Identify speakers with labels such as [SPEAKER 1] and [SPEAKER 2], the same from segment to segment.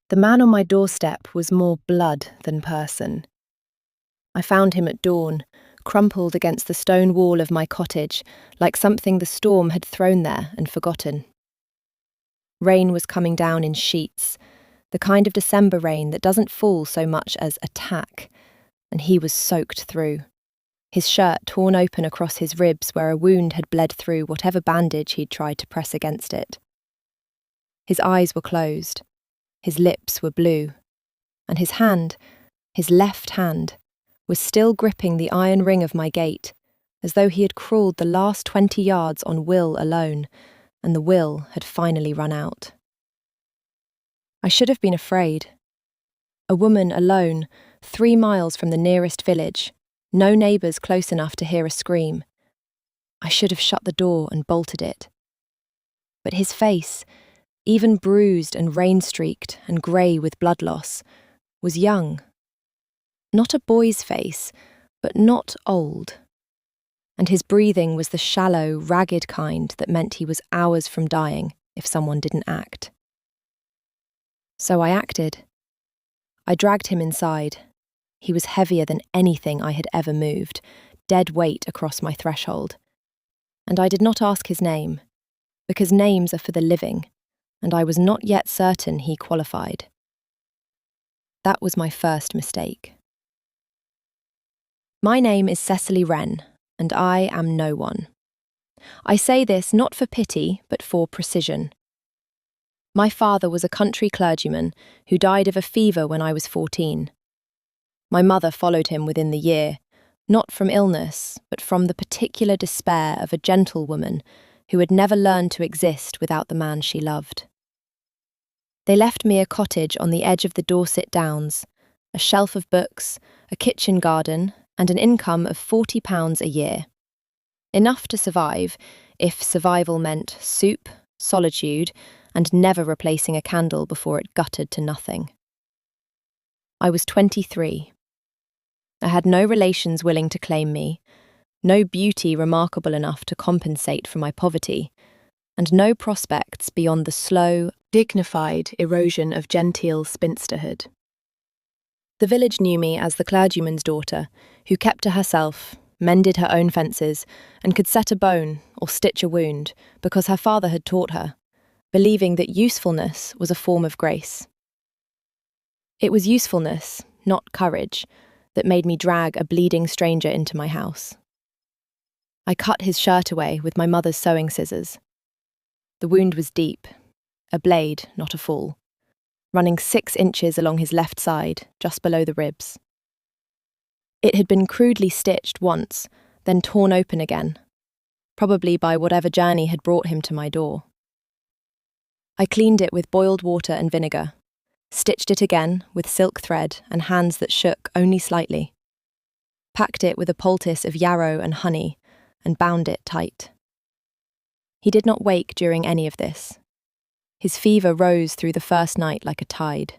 [SPEAKER 1] The man on my doorstep was more blood than person. I found him at dawn, crumpled against the stone wall of my cottage, like something the storm had thrown there and forgotten. Rain was coming down in sheets, the kind of December rain that doesn't fall so much as attack, and he was soaked through, his shirt torn open across his ribs where a wound had bled through whatever bandage he'd tried to press against it. His eyes were closed, his lips were blue, and his hand, his left hand, was still gripping the iron ring of my gate, as though he had crawled the last 20 yards on will alone, and the will had finally run out. I should have been afraid. A woman alone, 3 miles from the nearest village, no neighbours close enough to hear a scream. I should have shut the door and bolted it. But his face, even bruised and rain-streaked and grey with blood loss, was young. Not a boy's face, but not old. And his breathing was the shallow, ragged kind that meant he was hours from dying if someone didn't act. So I acted. I dragged him inside. He was heavier than anything I had ever moved, dead weight across my threshold. And I did not ask his name, because names are for the living, and I was not yet certain he qualified. That was my first mistake. My name is Cecily Wren, and I am no one. I say this not for pity, but for precision. My father was a country clergyman who died of a fever when I was 14. My mother followed him within the year, not from illness, but from the particular despair of a gentlewoman who had never learned to exist without the man she loved. They left me a cottage on the edge of the Dorset Downs, a shelf of books, a kitchen garden, and an income of £40 a year. Enough to survive, if survival meant soup, solitude, and never replacing a candle before it guttered to nothing. I was 23. I had no relations willing to claim me, no beauty remarkable enough to compensate for my poverty, and no prospects beyond the slow, dignified erosion of genteel spinsterhood. The village knew me as the clergyman's daughter, who kept to herself, mended her own fences, and could set a bone or stitch a wound because her father had taught her, believing that usefulness was a form of grace. It was usefulness, not courage, that made me drag a bleeding stranger into my house. I cut his shirt away with my mother's sewing scissors. The wound was deep, a blade, not a fall, running 6 inches along his left side, just below the ribs. It had been crudely stitched once, then torn open again, probably by whatever journey had brought him to my door. I cleaned it with boiled water and vinegar, stitched it again with silk thread and hands that shook only slightly, packed it with a poultice of yarrow and honey, and bound it tight. He did not wake during any of this. His fever rose through the first night like a tide.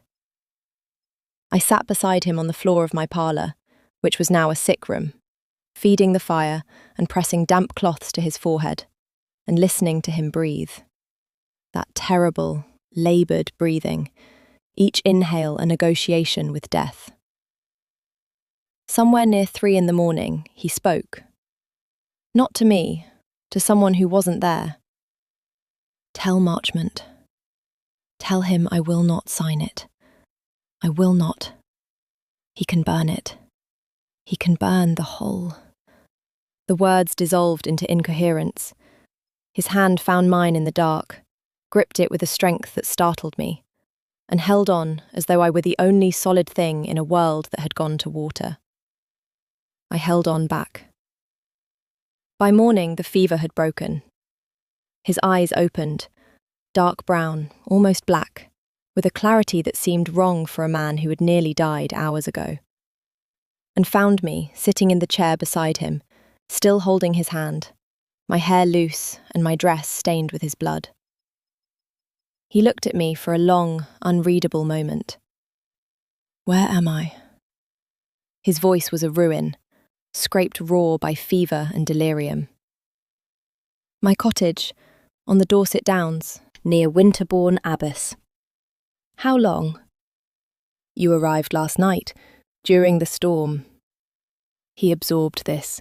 [SPEAKER 1] I sat beside him on the floor of my parlour, which was now a sick room, feeding the fire and pressing damp cloths to his forehead, and listening to him breathe. That terrible, laboured breathing, each inhale a negotiation with death. Somewhere near 3 a.m, he spoke. Not to me, to someone who wasn't there. Tell Marchmont. Tell him I will not sign it. I will not. He can burn it. He can burn the whole. The words dissolved into incoherence. His hand found mine in the dark, gripped it with a strength that startled me, and held on as though I were the only solid thing in a world that had gone to water. I held on back. By morning, the fever had broken. His eyes opened, dark brown, almost black, with a clarity that seemed wrong for a man who had nearly died hours ago, and found me sitting in the chair beside him, still holding his hand, my hair loose and my dress stained with his blood. He looked at me for a long, unreadable moment. Where am I? His voice was a ruin, scraped raw by fever and delirium. My cottage, on the Dorset Downs, near Winterbourne Abbas. How long? You arrived last night, during the storm. He absorbed this.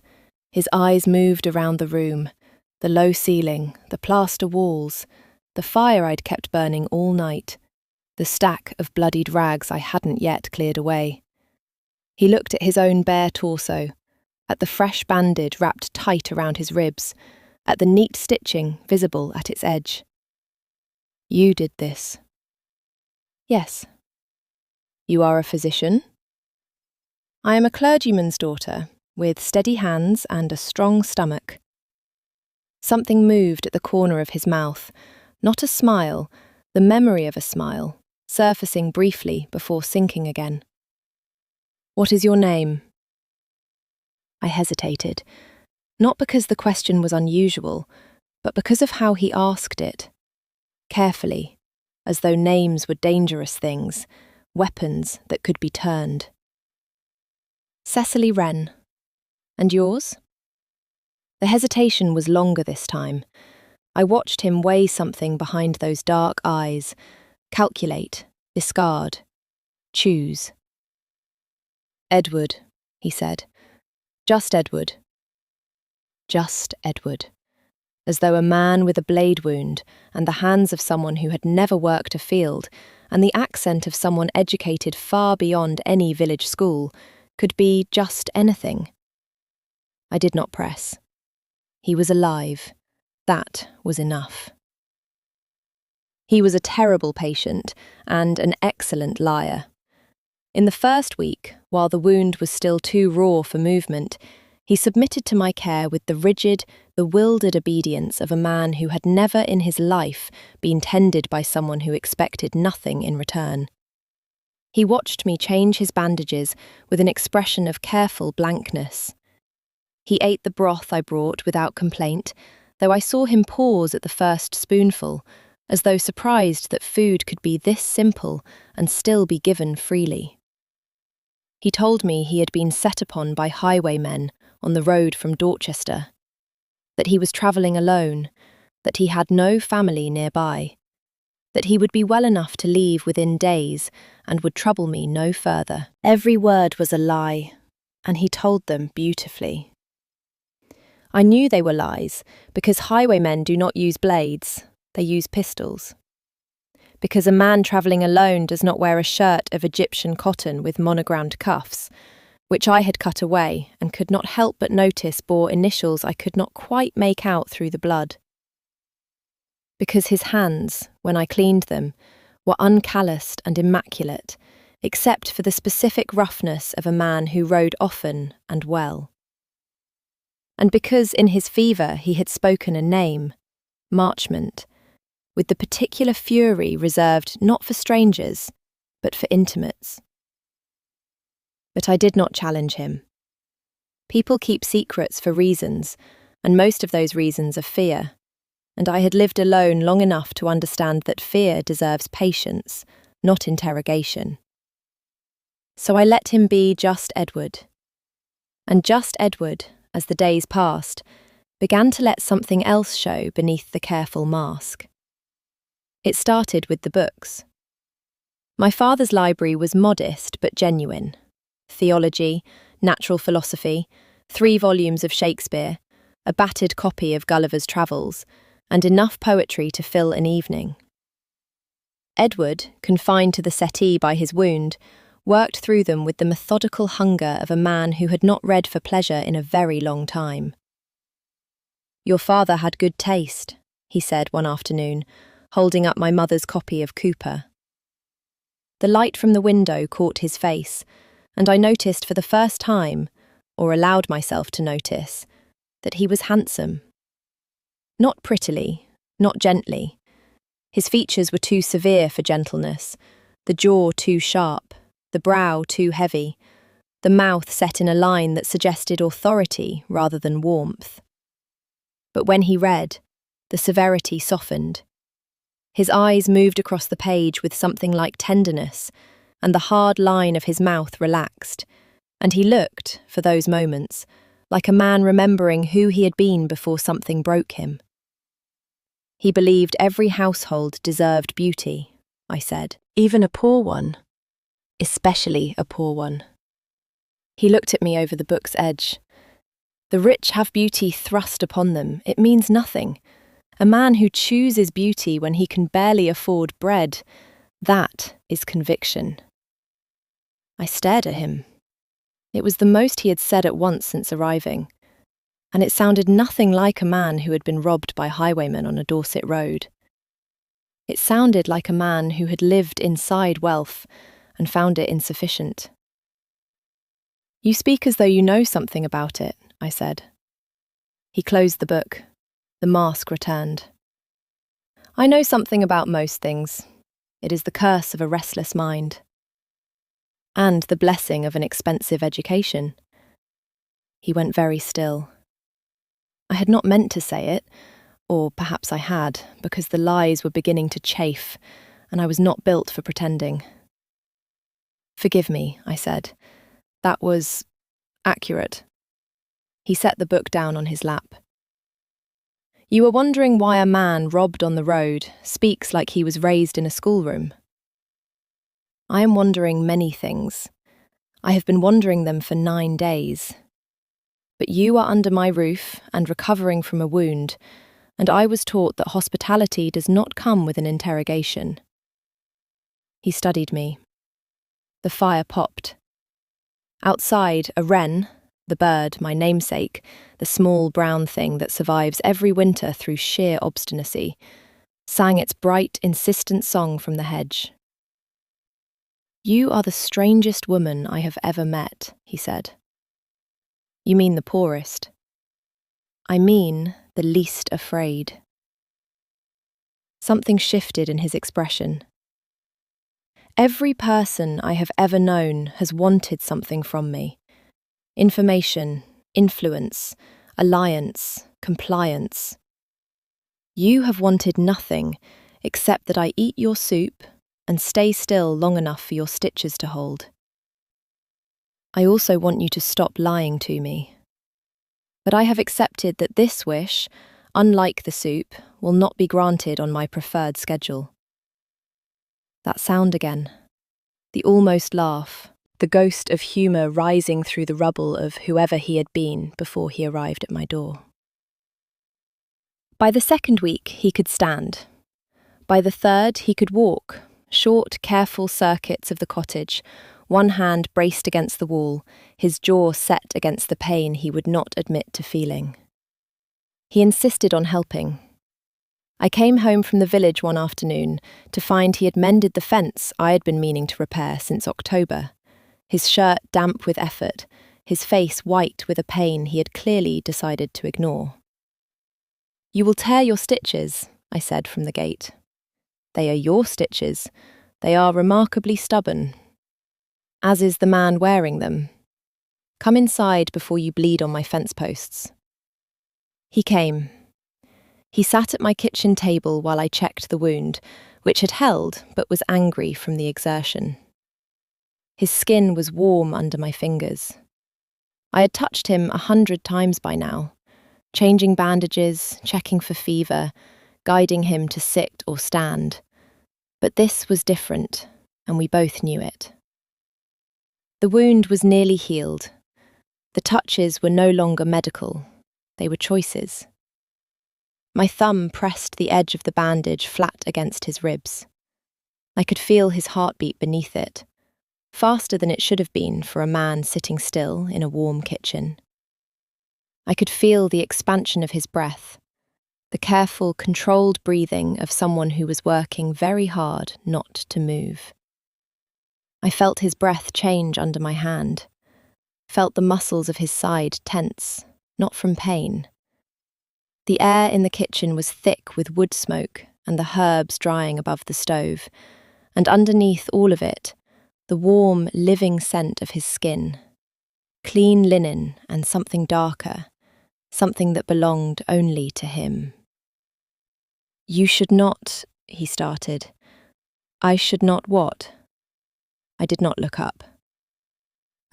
[SPEAKER 1] His eyes moved around the room, the low ceiling, the plaster walls, the fire I'd kept burning all night, the stack of bloodied rags I hadn't yet cleared away. He looked at his own bare torso, at the fresh bandage wrapped tight around his ribs, at the neat stitching visible at its edge. You did this. Yes. You are a physician? I am a clergyman's daughter, with steady hands and a strong stomach. Something moved at the corner of his mouth, not a smile, the memory of a smile, surfacing briefly before sinking again. What is your name? I hesitated, not because the question was unusual, but because of how he asked it. Carefully, as though names were dangerous things, weapons that could be turned. Cecily Wren. And yours? The hesitation was longer this time. I watched him weigh something behind those dark eyes, calculate, discard, choose. Edward, he said. Just Edward. Just Edward. As though a man with a blade wound and the hands of someone who had never worked a field and the accent of someone educated far beyond any village school could be just anything. I did not press. He was alive. That was enough. He was a terrible patient and an excellent liar. In the first week, while the wound was still too raw for movement, he submitted to my care with the rigid, bewildered obedience of a man who had never in his life been tended by someone who expected nothing in return. He watched me change his bandages with an expression of careful blankness. He ate the broth I brought without complaint, though I saw him pause at the first spoonful, as though surprised that food could be this simple and still be given freely. He told me he had been set upon by highwaymen on the road from Dorchester, that he was travelling alone, that he had no family nearby, that he would be well enough to leave within days and would trouble me no further. Every word was a lie, and he told them beautifully. I knew they were lies, because highwaymen do not use blades, they use pistols. Because a man travelling alone does not wear a shirt of Egyptian cotton with monogrammed cuffs, which I had cut away and could not help but notice bore initials I could not quite make out through the blood. Because his hands, when I cleaned them, were uncalloused and immaculate, except for the specific roughness of a man who rode often and well. And because in his fever he had spoken a name, Marchmont, with the particular fury reserved not for strangers, but for intimates. But I did not challenge him. People keep secrets for reasons, and most of those reasons are fear, and I had lived alone long enough to understand that fear deserves patience, not interrogation. So I let him be just Edward. And just Edward, as the days passed, began to let something else show beneath the careful mask. It started with the books. My father's library was modest but genuine. Theology, natural philosophy, 3 volumes of Shakespeare, a battered copy of Gulliver's Travels, and enough poetry to fill an evening. Edward, confined to the settee by his wound, worked through them with the methodical hunger of a man who had not read for pleasure in a very long time. Your father had good taste, he said one afternoon, holding up my mother's copy of Cooper. The light from the window caught his face, and I noticed for the first time, or allowed myself to notice, that he was handsome. Not prettily, not gently. His features were too severe for gentleness, the jaw too sharp, the brow too heavy, the mouth set in a line that suggested authority rather than warmth. But when he read, the severity softened. His eyes moved across the page with something like tenderness, and the hard line of his mouth relaxed, and he looked, for those moments, like a man remembering who he had been before something broke him. He believed every household deserved beauty, I said, even a poor one. especially a poor one. He looked at me over the book's edge. The rich have beauty thrust upon them. It means nothing. A man who chooses beauty when he can barely afford bread, that is conviction. I stared at him. It was the most he had said at once since arriving, and it sounded nothing like a man who had been robbed by highwaymen on a Dorset road. It sounded like a man who had lived inside wealth and found it insufficient. "You speak as though you know something about it," I said. He closed the book. The mask returned. "I know something about most things. It is the curse of a restless mind. And the blessing of an expensive education." He went very still. I had not meant to say it, or perhaps I had, because the lies were beginning to chafe, and I was not built for pretending. "Forgive me," I said. "That was accurate." He set the book down on his lap. "You are wondering why a man robbed on the road speaks like he was raised in a schoolroom. I am wondering many things. I have been wondering them for 9 days. But you are under my roof and recovering from a wound, and I was taught that hospitality does not come with an interrogation." He studied me. The fire popped. Outside, a wren, the bird, my namesake, the small brown thing that survives every winter through sheer obstinacy, sang its bright, insistent song from the hedge. "You are the strangest woman I have ever met," he said. "You mean the poorest." "I mean the least afraid." Something shifted in his expression. "Every person I have ever known has wanted something from me. Information, influence, alliance, compliance. You have wanted nothing except that I eat your soup and stay still long enough for your stitches to hold. I also want you to stop lying to me. But I have accepted that this wish, unlike the soup, will not be granted on my preferred schedule." That sound again. The almost laugh, the ghost of humour rising through the rubble of whoever he had been before he arrived at my door. By the second week, he could stand. By the third, he could walk, short, careful circuits of the cottage, one hand braced against the wall, his jaw set against the pain he would not admit to feeling. He insisted on helping. I came home from the village one afternoon to find he had mended the fence I had been meaning to repair since October, his shirt damp with effort, his face white with a pain he had clearly decided to ignore. "You will tear your stitches," I said from the gate. "They are your stitches. They are remarkably stubborn. As is the man wearing them. Come inside before you bleed on my fence posts." He came. He sat at my kitchen table while I checked the wound, which had held but was angry from the exertion. His skin was warm under my fingers. I had touched him 100 times by now, changing bandages, checking for fever, guiding him to sit or stand. But this was different, and we both knew it. The wound was nearly healed. The touches were no longer medical. They were choices. My thumb pressed the edge of the bandage flat against his ribs. I could feel his heartbeat beneath it, faster than it should have been for a man sitting still in a warm kitchen. I could feel the expansion of his breath, the careful, controlled breathing of someone who was working very hard not to move. I felt his breath change under my hand, felt the muscles of his side tense, not from pain. The air in the kitchen was thick with wood smoke and the herbs drying above the stove, and underneath all of it, the warm, living scent of his skin. Clean linen and something darker, something that belonged only to him. "You should not," he started. "I should not what?" I did not look up.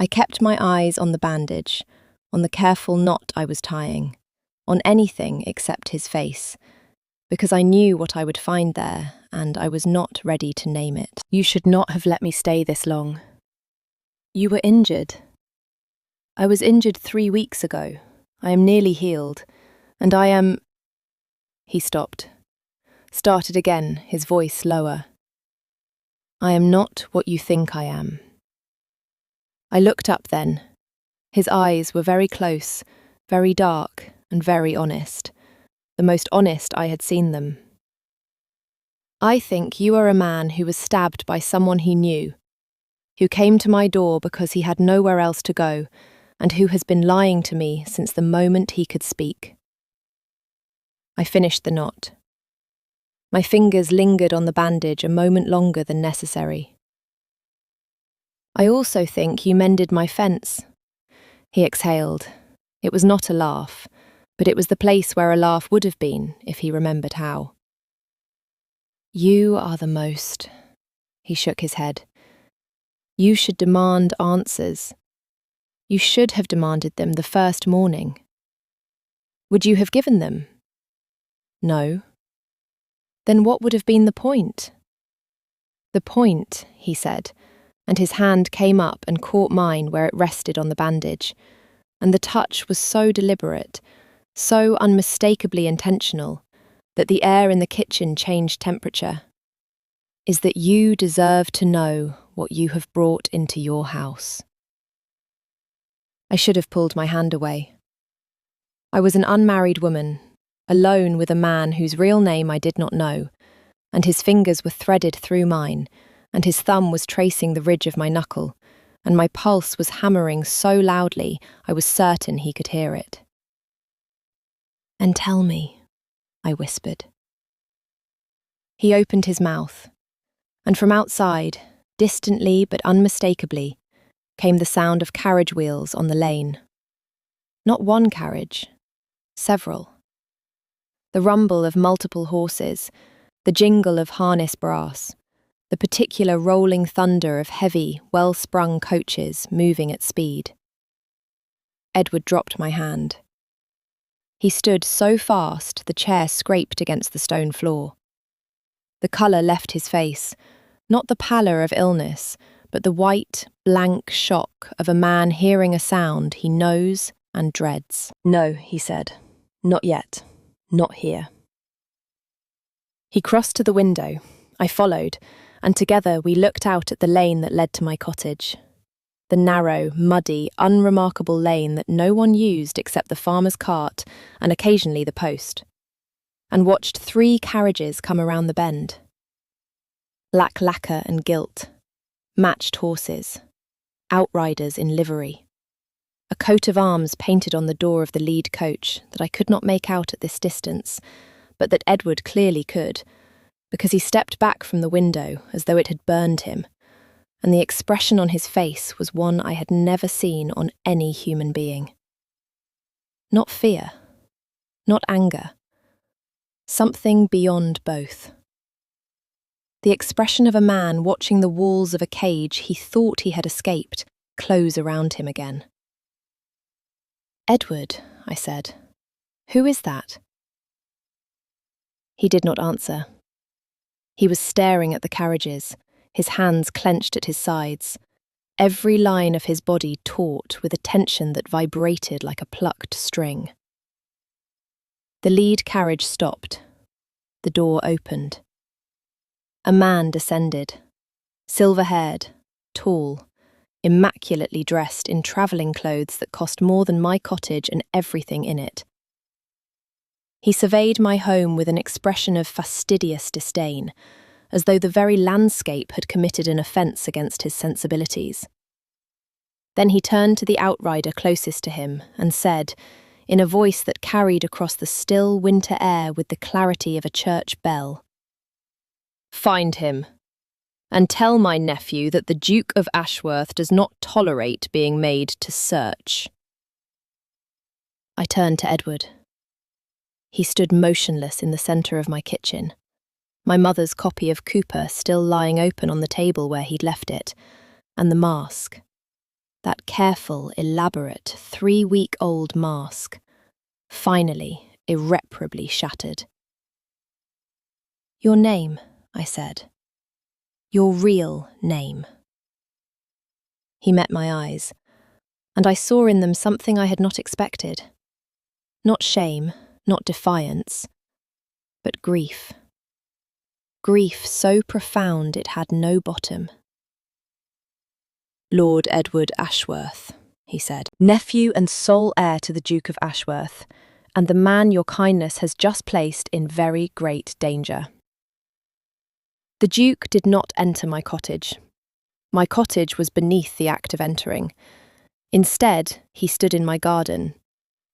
[SPEAKER 1] I kept my eyes on the bandage, on the careful knot I was tying, on anything except his face, because I knew what I would find there, and I was not ready to name it. "You should not have let me stay this long," You were injured. I was injured 3 weeks ago. I am nearly healed. And I am... He stopped. Started again, his voice lower. I am not what you think I am. I looked up then. His eyes were very close, very dark, and very honest. The most honest I had seen them. I think you are a man who was stabbed by someone he knew, who came to my door because he had nowhere else to go, and who has been lying to me since the moment he could speak. I finished the knot. My fingers lingered on the bandage a moment longer than necessary. I also think you mended my fence. He exhaled. It was not a laugh, but it was the place where a laugh would have been if he remembered how. You are the most. He shook his head. You should demand answers. You should have demanded them the first morning. Would you have given them? No. Then what would have been the point? The point, he said, and his hand came up and caught mine where it rested on the bandage, and the touch was so deliberate, so unmistakably intentional, that the air in the kitchen changed temperature, is that you deserve to know what you have brought into your house. I should have pulled my hand away. I was an unmarried woman, alone with a man whose real name I did not know, and his fingers were threaded through mine, and his thumb was tracing the ridge of my knuckle, and my pulse was hammering so loudly I was certain he could hear it. And tell me, I whispered. He opened his mouth, and from outside, distantly but unmistakably, came the sound of carriage wheels on the lane. Not one carriage, several. The rumble of multiple horses, the jingle of harness brass, the particular rolling thunder of heavy, well-sprung coaches moving at speed. Edward dropped my hand. He stood so fast the chair scraped against the stone floor. The colour left his face, not the pallor of illness, but the white, blank shock of a man hearing a sound he knows and dreads. No, he said. Not yet. Not here. He crossed to the window. I followed, and together we looked out at the lane that led to my cottage. The narrow, muddy, unremarkable lane that no one used except the farmer's cart and occasionally the post, and watched 3 carriages come around the bend. Black lacquer and gilt, matched horses, outriders in livery, a coat of arms painted on the door of the lead coach that I could not make out at this distance, but that Edward clearly could, because he stepped back from the window as though it had burned him, and the expression on his face was one I had never seen on any human being. Not fear, not anger, something beyond both. The expression of a man watching the walls of a cage he thought he had escaped close around him again. Edward, I said, who is that? He did not answer. He was staring at the carriages, his hands clenched at his sides, every line of his body taut with a tension that vibrated like a plucked string. The lead carriage stopped. The door opened. A man descended, silver-haired, tall, immaculately dressed in travelling clothes that cost more than my cottage and everything in it. He surveyed my home with an expression of fastidious disdain, as though the very landscape had committed an offence against his sensibilities. Then he turned to the outrider closest to him and said, in a voice that carried across the still winter air with the clarity of a church bell, "Find him, and tell my nephew that the Duke of Ashworth does not tolerate being made to search." I turned to Edward. He stood motionless in the centre of my kitchen, my mother's copy of Cooper still lying open on the table where he'd left it, and the mask, that careful, elaborate, 3-week-old mask, finally, irreparably shattered. "Your name," I said. "Your real name." He met my eyes, and I saw in them something I had not expected. Not shame, not defiance, but grief. Grief so profound it had no bottom. "Lord Edward Ashworth," he said, "nephew and sole heir to the Duke of Ashworth, and the man your kindness has just placed in very great danger." The Duke did not enter my cottage. My cottage was beneath the act of entering. Instead, he stood in my garden,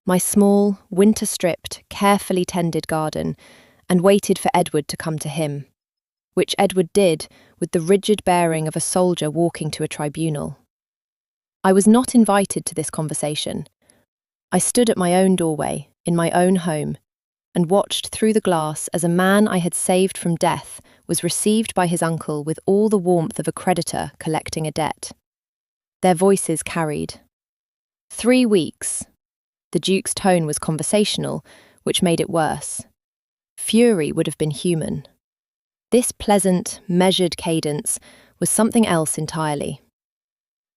[SPEAKER 1] my small, winter-stripped, carefully tended garden, and waited for Edward to come to him, which Edward did with the rigid bearing of a soldier walking to a tribunal. I was not invited to this conversation. I stood at my own doorway, in my own home, and watched through the glass as a man I had saved from death was received by his uncle with all the warmth of a creditor collecting a debt. Their voices carried. 3 weeks. The Duke's tone was conversational, which made it worse. Fury would have been human. This pleasant, measured cadence was something else entirely.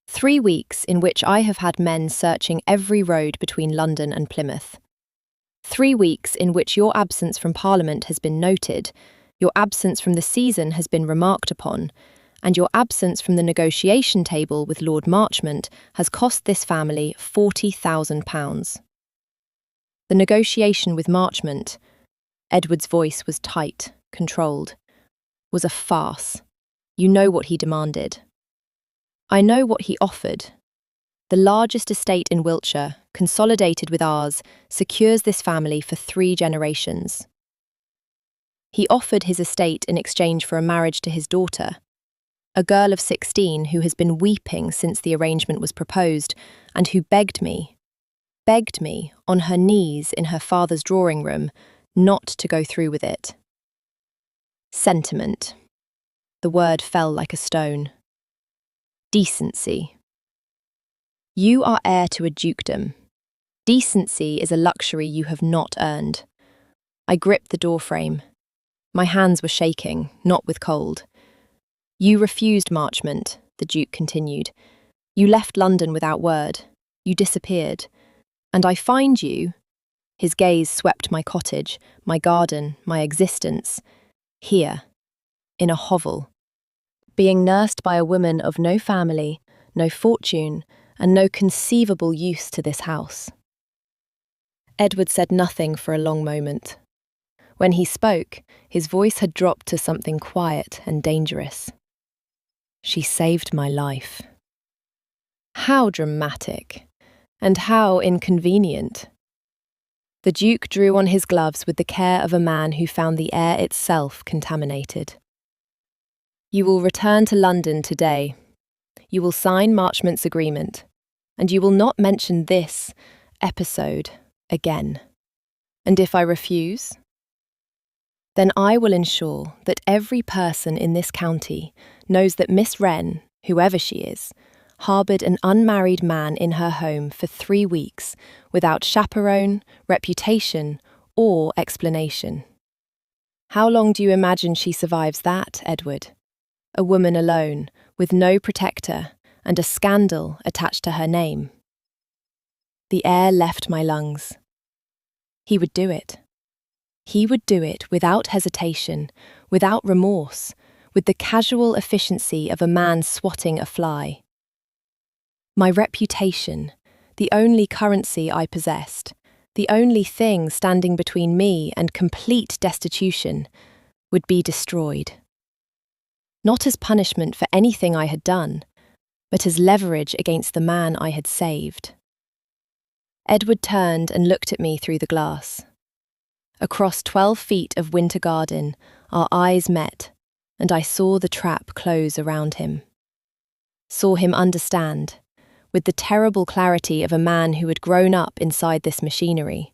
[SPEAKER 1] 3 weeks in which I have had men searching every road between London and Plymouth. 3 weeks in which your absence from Parliament has been noted, your absence from the season has been remarked upon, and your absence from the negotiation table with Lord Marchmont has cost this family £40,000. The negotiation with Marchmont, Edward's voice was tight, controlled, was a farce. You know what he demanded. I know what he offered. The largest estate in Wiltshire, consolidated with ours, secures this family for 3 generations. He offered his estate in exchange for a marriage to his daughter, a girl of 16 who has been weeping since the arrangement was proposed, and who begged me, on her knees in her father's drawing room, not to go through with it. Sentiment. The word fell like a stone. Decency. You are heir to a dukedom. Decency is a luxury you have not earned. I gripped the doorframe. My hands were shaking, not with cold. You refused Marchmont, the Duke continued. You left London without word. You disappeared. And I find you. His gaze swept my cottage, my garden, my existence. Here, in a hovel, being nursed by a woman of no family, no fortune, and no conceivable use to this house. Edward said nothing for a long moment. When he spoke, his voice had dropped to something quiet and dangerous. She saved my life. How dramatic, and how inconvenient. The Duke drew on his gloves with the care of a man who found the air itself contaminated. You will return to London today. You will sign Marchmont's agreement, and you will not mention this episode again. And if I refuse, then I will ensure that every person in this county knows that Miss Wren, whoever she is, harboured an unmarried man in her home for 3 weeks without chaperone, reputation, or explanation. How long do you imagine she survives that, Edward? A woman alone, with no protector, and a scandal attached to her name. The air left my lungs. He would do it. He would do it without hesitation, without remorse, with the casual efficiency of a man swatting a fly. My reputation, the only currency I possessed, the only thing standing between me and complete destitution, would be destroyed. Not as punishment for anything I had done, but as leverage against the man I had saved. Edward turned and looked at me through the glass. Across 12 feet of winter garden, our eyes met, and I saw the trap close around him. Saw him understand, with the terrible clarity of a man who had grown up inside this machinery,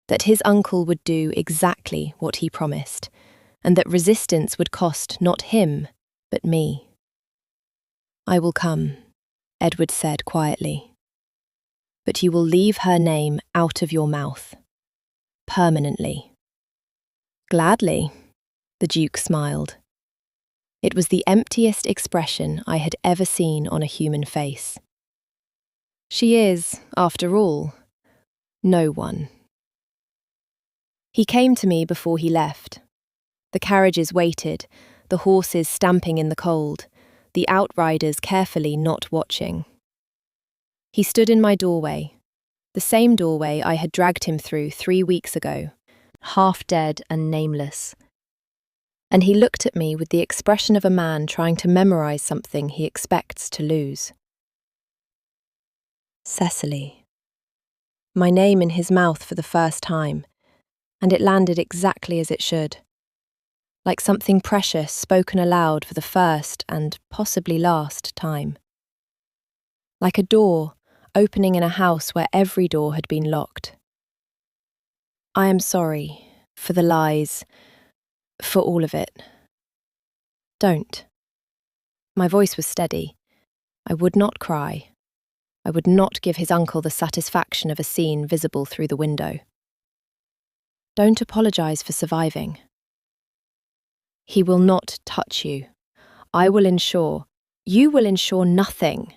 [SPEAKER 1] that his uncle would do exactly what he promised, and that resistance would cost not him, but me. I will come, Edward said quietly. But you will leave her name out of your mouth. Permanently. Gladly, the Duke smiled. It was the emptiest expression I had ever seen on a human face. She is, after all, no one. He came to me before he left. The carriages waited, the horses stamping in the cold, the outriders carefully not watching. He stood in my doorway, the same doorway I had dragged him through 3 weeks ago, half dead and nameless. And he looked at me with the expression of a man trying to memorize something he expects to lose. Cecily. My name in his mouth for the first time, and it landed exactly as it should. Like something precious spoken aloud for the first and possibly last time. Like a door opening in a house where every door had been locked. I am sorry for the lies, for all of it. Don't. My voice was steady. I would not cry. I would not give his uncle the satisfaction of a scene visible through the window. Don't apologize for surviving. He will not touch you. I will ensure. You will ensure nothing.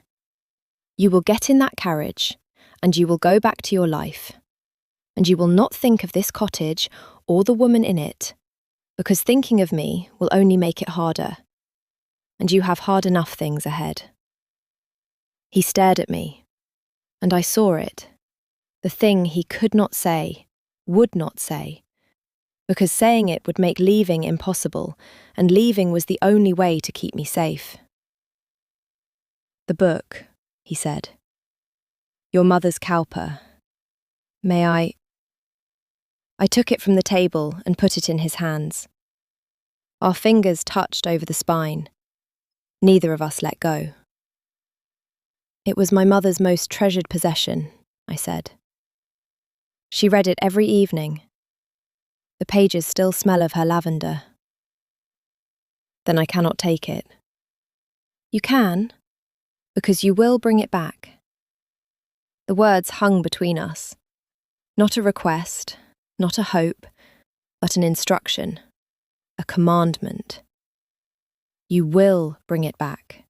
[SPEAKER 1] You will get in that carriage, and you will go back to your life. And you will not think of this cottage or the woman in it, because thinking of me will only make it harder. And you have hard enough things ahead. He stared at me, and I saw it, the thing he could not say, would not say, because saying it would make leaving impossible, and leaving was the only way to keep me safe. The book, he said. Your mother's Cowper. May I? I took it from the table and put it in his hands. Our fingers touched over the spine. Neither of us let go. It was my mother's most treasured possession, I said. She read it every evening. The pages still smell of her lavender. Then I cannot take it. You can, because you will bring it back. The words hung between us. Not a request, not a hope, but an instruction, a commandment. You will bring it back.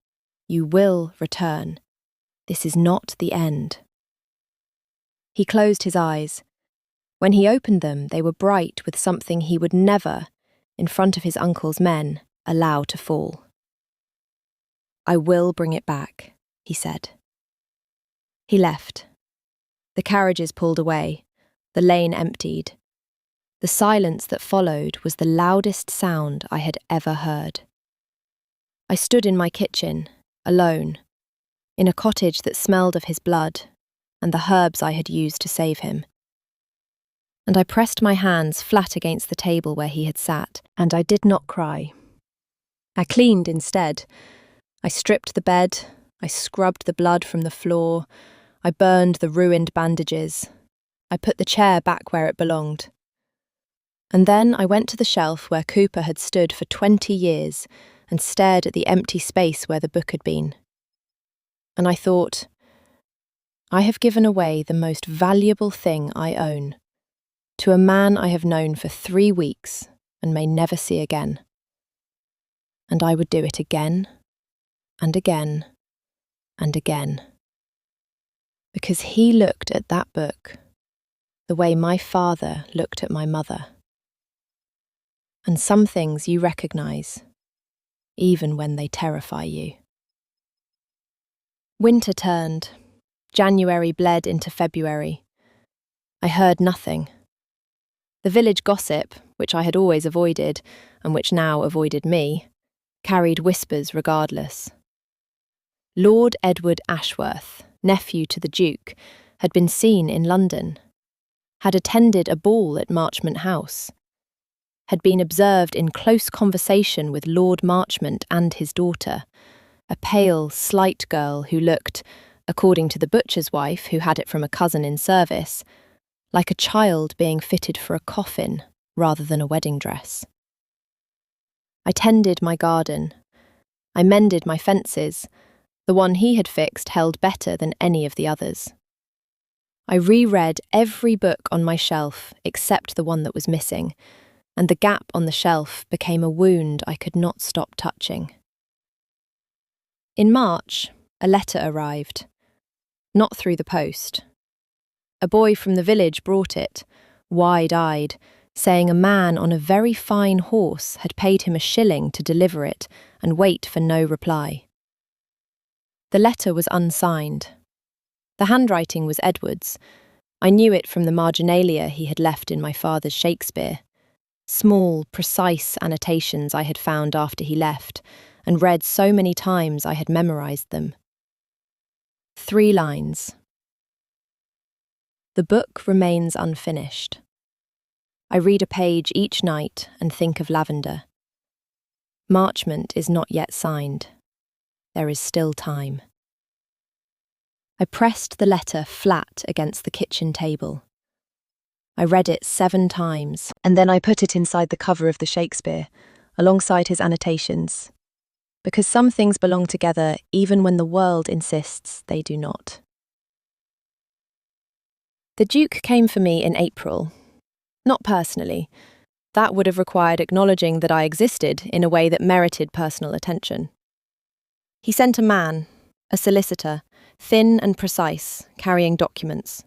[SPEAKER 1] You will return. This is not the end. He closed his eyes. When he opened them, they were bright with something he would never, in front of his uncle's men, allow to fall. I will bring it back, he said. He left. The carriages pulled away. The lane emptied. The silence that followed was the loudest sound I had ever heard. I stood in my kitchen, alone, in a cottage that smelled of his blood and the herbs I had used to save him. And I pressed my hands flat against the table where he had sat, and I did not cry. I cleaned instead. I stripped the bed, I scrubbed the blood from the floor, I burned the ruined bandages, I put the chair back where it belonged. And then I went to the shelf where Cooper had stood for 20 years and stared at the empty space where the book had been. And I thought, I have given away the most valuable thing I own to a man I have known for 3 weeks and may never see again. And I would do it again and again and again. Because he looked at that book the way my father looked at my mother. And some things you recognise, even when they terrify you. Winter turned. January bled into February. I heard nothing. The village gossip, which I had always avoided, and which now avoided me, carried whispers regardless. Lord Edward Ashworth, nephew to the Duke, had been seen in London, had attended a ball at Marchmont House, had been observed in close conversation with Lord Marchmont and his daughter, a pale, slight girl who looked, according to the butcher's wife who had it from a cousin in service, like a child being fitted for a coffin rather than a wedding dress. I tended my garden. I mended my fences. The one he had fixed held better than any of the others. I reread every book on my shelf except the one that was missing, and the gap on the shelf became a wound I could not stop touching. In March, a letter arrived, not through the post. A boy from the village brought it, wide-eyed, saying a man on a very fine horse had paid him £1 to deliver it and wait for no reply. The letter was unsigned. The handwriting was Edward's. I knew it from the marginalia he had left in my father's Shakespeare. Small, precise annotations I had found after he left, and read so many times I had memorised them. 3 lines. The book remains unfinished. I read a page each night and think of lavender. Marchment is not yet signed. There is still time. I pressed the letter flat against the kitchen table. I read it 7 times, and then I put it inside the cover of the Shakespeare, alongside his annotations, because some things belong together even when the world insists they do not. The Duke came for me in April. Not personally. That would have required acknowledging that I existed in a way that merited personal attention. He sent a man, a solicitor, thin and precise, carrying documents.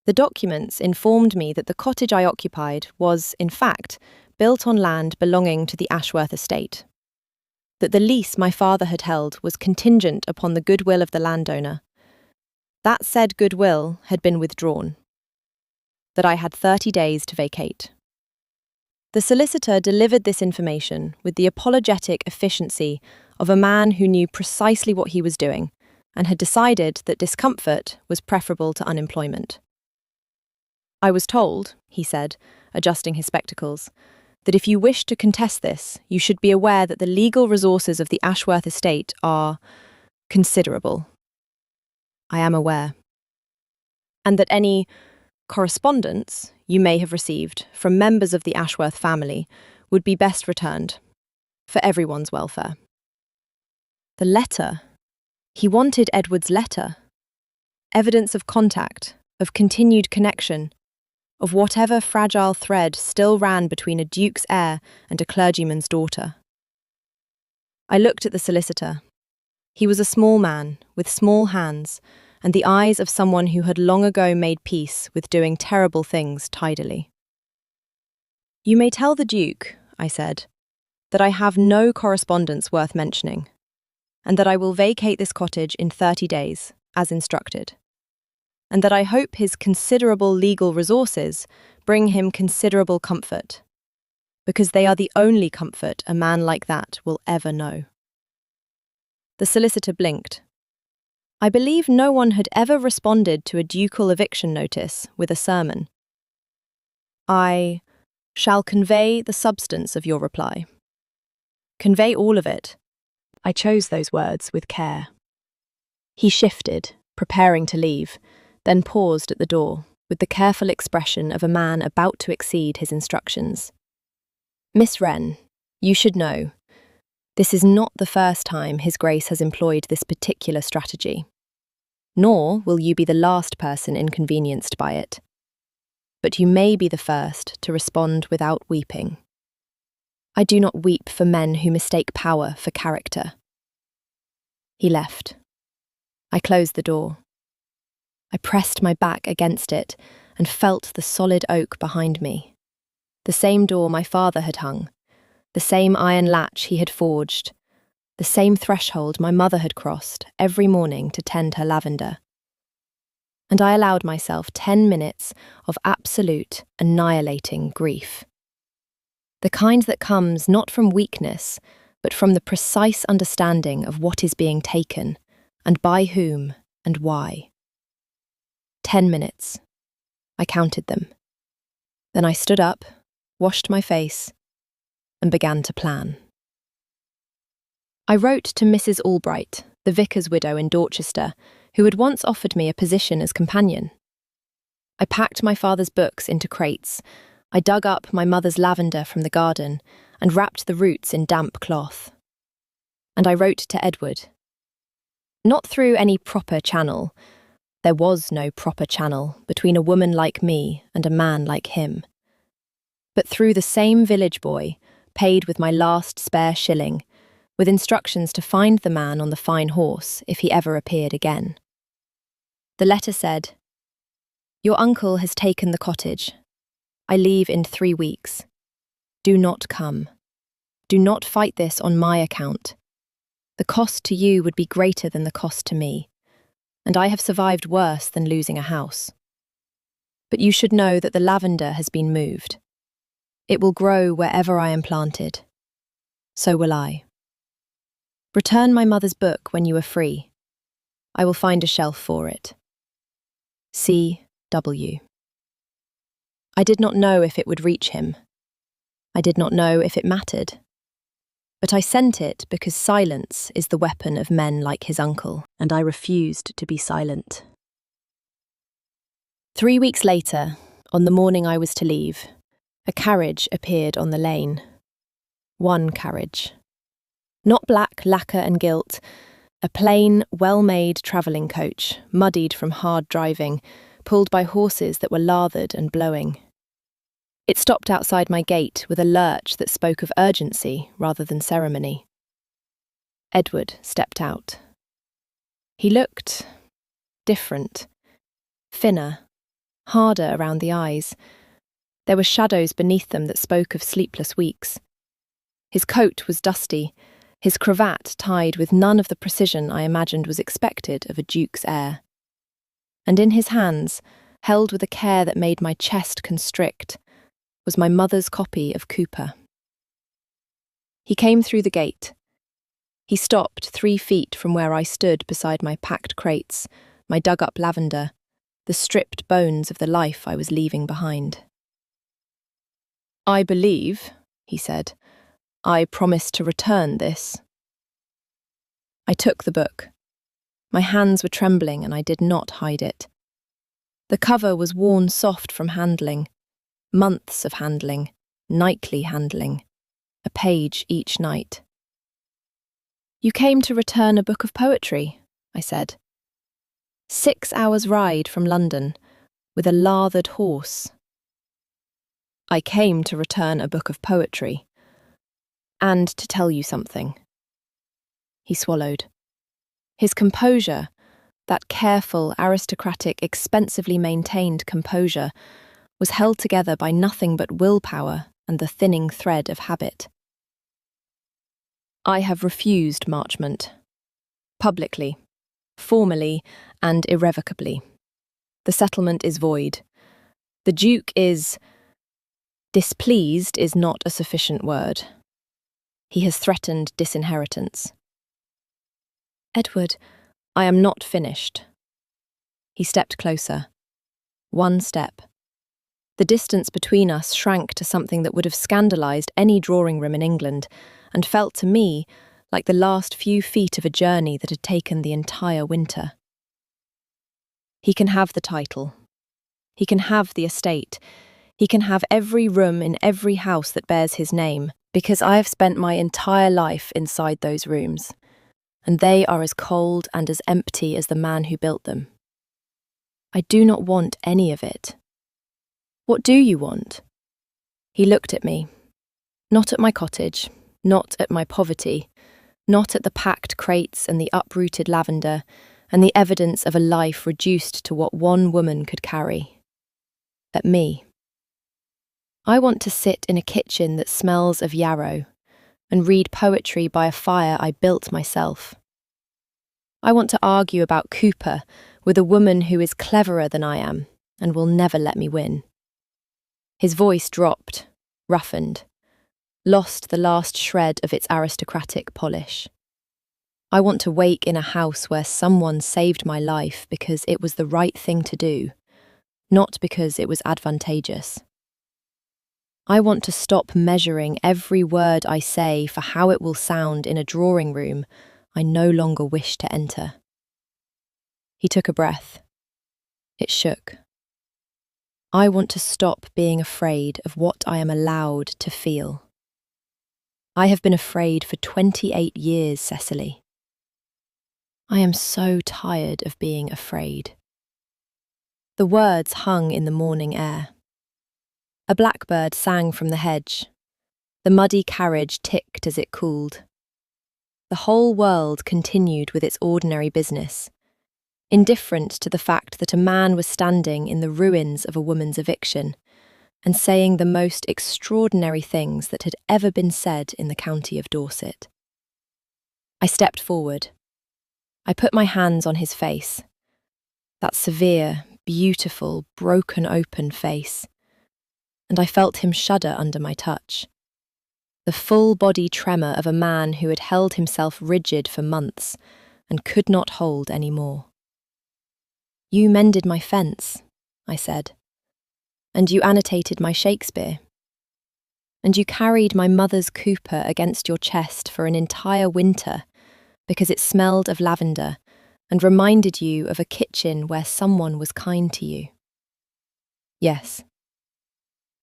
[SPEAKER 1] The documents informed me that the cottage I occupied was, in fact, built on land belonging to the Ashworth estate. That the lease my father had held was contingent upon the goodwill of the landowner. That said goodwill had been withdrawn. That I had 30 days to vacate. The solicitor delivered this information with the apologetic efficiency of a man who knew precisely what he was doing and had decided that discomfort was preferable to unemployment. I was told, he said, adjusting his spectacles, that if you wish to contest this, you should be aware that the legal resources of the Ashworth estate are considerable. I am aware. And that any correspondence you may have received from members of the Ashworth family would be best returned, for everyone's welfare. The letter. He wanted Edward's letter. Evidence of contact, of continued connection, of whatever fragile thread still ran between a duke's heir and a clergyman's daughter. I looked at the solicitor. He was a small man, with small hands, and the eyes of someone who had long ago made peace with doing terrible things tidily. You may tell the Duke, I said, that I have no correspondence worth mentioning, and that I will vacate this cottage in 30 days, as instructed, and that I hope his considerable legal resources bring him considerable comfort, because they are the only comfort a man like that will ever know. The solicitor blinked. I believe no one had ever responded to a ducal eviction notice with a sermon. I shall convey the substance of your reply. Convey all of it. I chose those words with care. He shifted, preparing to leave, then paused at the door, with the careful expression of a man about to exceed his instructions. Miss Wren, you should know, this is not the first time His Grace has employed this particular strategy. Nor will you be the last person inconvenienced by it. But you may be the first to respond without weeping. I do not weep for men who mistake power for character. He left. I closed the door. I pressed my back against it and felt the solid oak behind me. The same door my father had hung, the same iron latch he had forged, the same threshold my mother had crossed every morning to tend her lavender. And I allowed myself 10 minutes of absolute, annihilating grief. The kind that comes not from weakness, but from the precise understanding of what is being taken, and by whom, and why. 10 minutes. I counted them. Then I stood up, washed my face, and began to plan. I wrote to Mrs. Albright, the vicar's widow in Dorchester, who had once offered me a position as companion. I packed my father's books into crates. I dug up my mother's lavender from the garden and wrapped the roots in damp cloth. And I wrote to Edward. Not through any proper channel. There was no proper channel between a woman like me and a man like him. but through the same village boy, paid with my last spare shilling, with instructions to find the man on the fine horse if he ever appeared again. The letter said, "Your uncle has taken the cottage. I leave in 3 weeks. Do not come. Do not fight this on my account. The cost to you would be greater than the cost to me, and I have survived worse than losing a house. But you should know that the lavender has been moved. It will grow wherever I am planted. So will I. Return my mother's book when you are free. I will find a shelf for it. C.W." I did not know if it would reach him. I did not know if it mattered. But I sent it because silence is the weapon of men like his uncle, and I refused to be silent. 3 weeks later, on the morning I was to leave, a carriage appeared on the lane. One carriage. Not black lacquer and gilt, a plain, well-made travelling coach, muddied from hard driving, pulled by horses that were lathered and blowing. It stopped outside my gate with a lurch that spoke of urgency rather than ceremony. Edward stepped out. He looked different, thinner, harder around the eyes. There were shadows beneath them that spoke of sleepless weeks. His coat was dusty, his cravat tied with none of the precision I imagined was expected of a duke's heir. And in his hands, held with a care that made my chest constrict, was my mother's copy of Cooper. He came through the gate. He stopped 3 feet from where I stood beside my packed crates, my dug-up lavender, the stripped bones of the life I was leaving behind. "I believe," he said, "I promised to return this." I took the book. My hands were trembling and I did not hide it. The cover was worn soft from handling, months of handling, nightly handling, a page each night. "You came to return a book of poetry," I said. 6 hours' ride from London, with a lathered horse. "I came to return a book of poetry. And to tell you something." He swallowed. His composure, that careful, aristocratic, expensively maintained composure, was held together by nothing but willpower and the thinning thread of habit. "I have refused Marchmont. Publicly, formally, and irrevocably. The settlement is void. The Duke is... displeased is not a sufficient word. He has threatened disinheritance." "Edward, I am not finished." He stepped closer. 1 step. The distance between us shrank to something that would have scandalised any drawing-room in England, and felt to me like the last few feet of a journey that had taken the entire winter. "He can have the title. He can have the estate. He can have every room in every house that bears his name, because I have spent my entire life inside those rooms, and they are as cold and as empty as the man who built them. I do not want any of it. What do you want?" He looked at me. Not at my cottage, not at my poverty, not at the packed crates and the uprooted lavender, and the evidence of a life reduced to what one woman could carry. At me. "I want to sit in a kitchen that smells of yarrow, and read poetry by a fire I built myself. I want to argue about Cooper with a woman who is cleverer than I am, and will never let me win." His voice dropped, roughened, lost the last shred of its aristocratic polish. "I want to wake in a house where someone saved my life because it was the right thing to do, not because it was advantageous. I want to stop measuring every word I say for how it will sound in a drawing room I no longer wish to enter." He took a breath. It shook. "I want to stop being afraid of what I am allowed to feel. I have been afraid for 28 years, Cecily. I am so tired of being afraid." The words hung in the morning air. A blackbird sang from the hedge. The muddy carriage ticked as it cooled. The whole world continued with its ordinary business, indifferent to the fact that a man was standing in the ruins of a woman's eviction and saying the most extraordinary things that had ever been said in the county of Dorset. I stepped forward. I put my hands on his face, that severe, beautiful, broken open face, and I felt him shudder under my touch. The full-body tremor of a man who had held himself rigid for months and could not hold any more. "You mended my fence," I said, "and you annotated my Shakespeare, and you carried my mother's Cooper against your chest for an entire winter because it smelled of lavender and reminded you of a kitchen where someone was kind to you. Yes,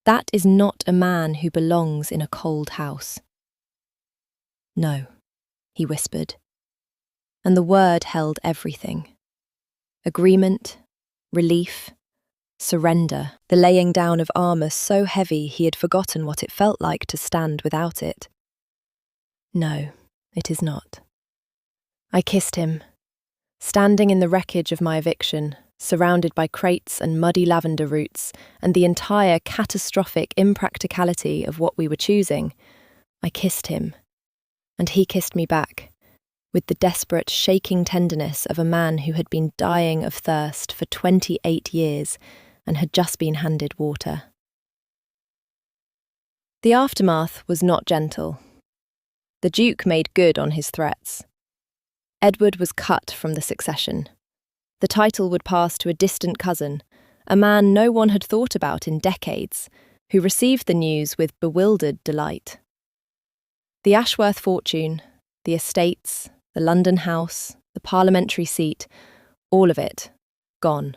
[SPEAKER 1] that is not a man who belongs in a cold house." "No," he whispered, and the word held everything. Agreement, relief, surrender, the laying down of armour so heavy he had forgotten what it felt like to stand without it. "No, it is not." I kissed him, standing in the wreckage of my eviction, surrounded by crates and muddy lavender roots and the entire catastrophic impracticality of what we were choosing. I kissed him, and he kissed me back, with the desperate, shaking tenderness of a man who had been dying of thirst for 28 years and had just been handed water. The aftermath was not gentle. The Duke made good on his threats. Edward was cut from the succession. The title would pass to a distant cousin, a man no one had thought about in decades, who received the news with bewildered delight. The Ashworth fortune, the estates, the London house, the parliamentary seat, all of it, gone.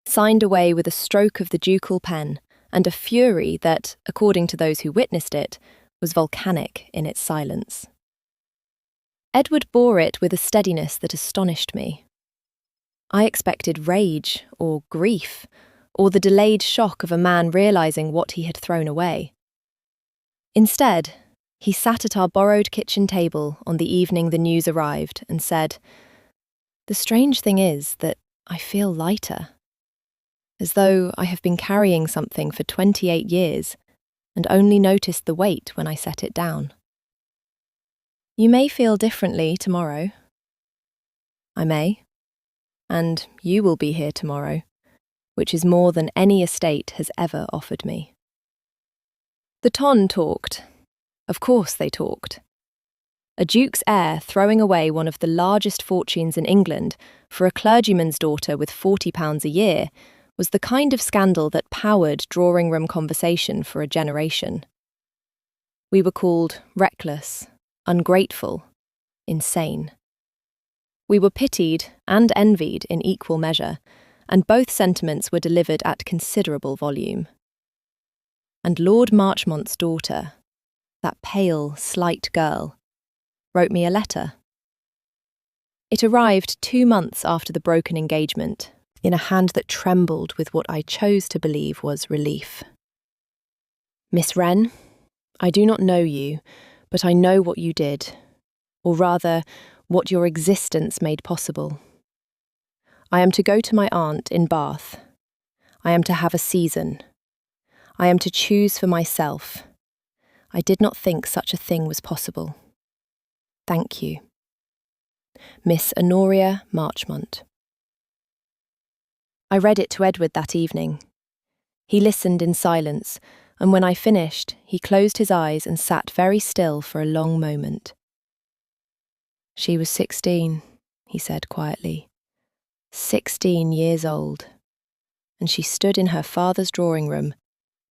[SPEAKER 1] Signed away with a stroke of the ducal pen and a fury that, according to those who witnessed it, was volcanic in its silence. Edward bore it with a steadiness that astonished me. I expected rage or grief, or the delayed shock of a man realising what he had thrown away. Instead, he sat at our borrowed kitchen table on the evening the news arrived and said, "The strange thing is that I feel lighter, as though I have been carrying something for 28 years and only noticed the weight when I set it down. You may feel differently tomorrow." "I may. And you will be here tomorrow, which is more than any estate has ever offered me." The ton talked. Of course they talked. A duke's heir throwing away one of the largest fortunes in England for a clergyman's daughter with £40 a year was the kind of scandal that powered drawing-room conversation for a generation. We were called reckless, ungrateful, insane. We were pitied and envied in equal measure, and both sentiments were delivered at considerable volume. And Lord Marchmont's daughter, that pale, slight girl, wrote me a letter. It arrived 2 months after the broken engagement, in a hand that trembled with what I chose to believe was relief. "Miss Wren, I do not know you, but I know what you did, or rather, what your existence made possible. I am to go to my aunt in Bath. I am to have a season. I am to choose for myself. I did not think such a thing was possible. Thank you. Miss Honoria Marchmont." I read it to Edward that evening. He listened in silence, and when I finished, he closed his eyes and sat very still for a long moment. "She was 16, he said quietly. 16 years old. And she stood in her father's drawing room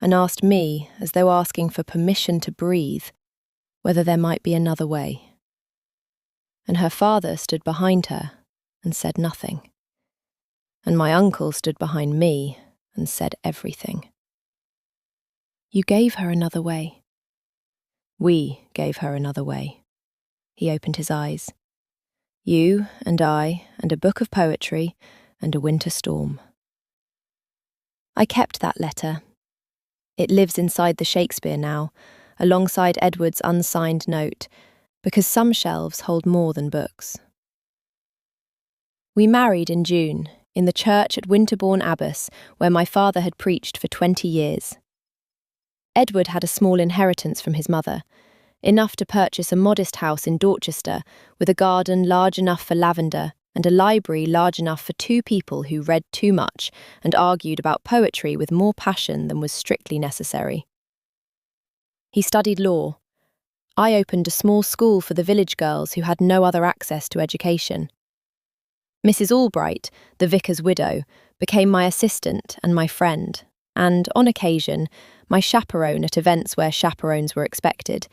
[SPEAKER 1] and asked me, as though asking for permission to breathe, whether there might be another way. And her father stood behind her and said nothing. And my uncle stood behind me and said everything. You gave her another way. We gave her another way. He opened his eyes. You and I and a book of poetry and a winter storm. I kept that letter. It lives inside the Shakespeare now, alongside Edward's unsigned note, because some shelves hold more than books. We married in June, in the church at Winterbourne Abbas, where my father had preached for 20 years. Edward had a small inheritance from his mother, enough to purchase a modest house in Dorchester with a garden large enough for lavender and a library large enough for two people who read too much and argued about poetry with more passion than was strictly necessary. He studied law. I opened a small school for the village girls who had no other access to education. Mrs. Albright, the vicar's widow, became my assistant and my friend, and, on occasion, my chaperone at events where chaperones were expected,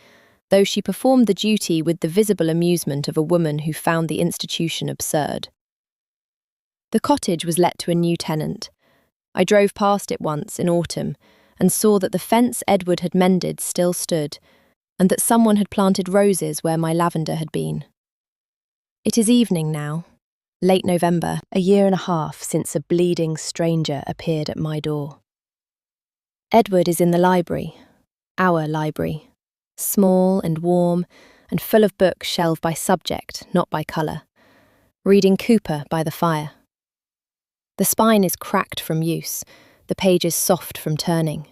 [SPEAKER 1] though she performed the duty with the visible amusement of a woman who found the institution absurd. The cottage was let to a new tenant. I drove past it once in autumn and saw that the fence Edward had mended still stood, and that someone had planted roses where my lavender had been. It is evening now, late November, a year and a half since a bleeding stranger appeared at my door. Edward is in the library, our library, small and warm and full of books shelved by subject, not by colour, reading Cooper by the fire. The spine is cracked from use, the pages soft from turning.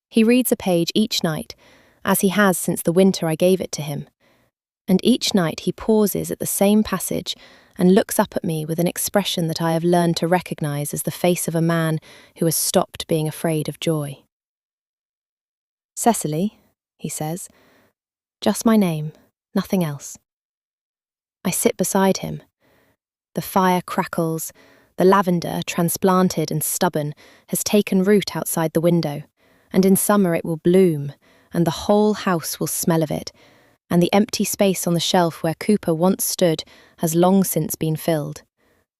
[SPEAKER 1] He reads a page each night, as he has since the winter I gave it to him, and each night he pauses at the same passage and looks up at me with an expression that I have learned to recognise as the face of a man who has stopped being afraid of joy. "Cecily," he says, "just my name, nothing else." I sit beside him. The fire crackles, the lavender, transplanted and stubborn, has taken root outside the window, and in summer it will bloom, and the whole house will smell of it, and the empty space on the shelf where Cooper once stood has long since been filled,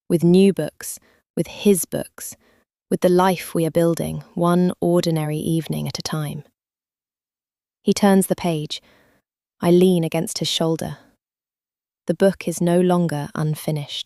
[SPEAKER 1] with new books, with his books, with the life we are building, one ordinary evening at a time. He turns the page. I lean against his shoulder. The book is no longer unfinished.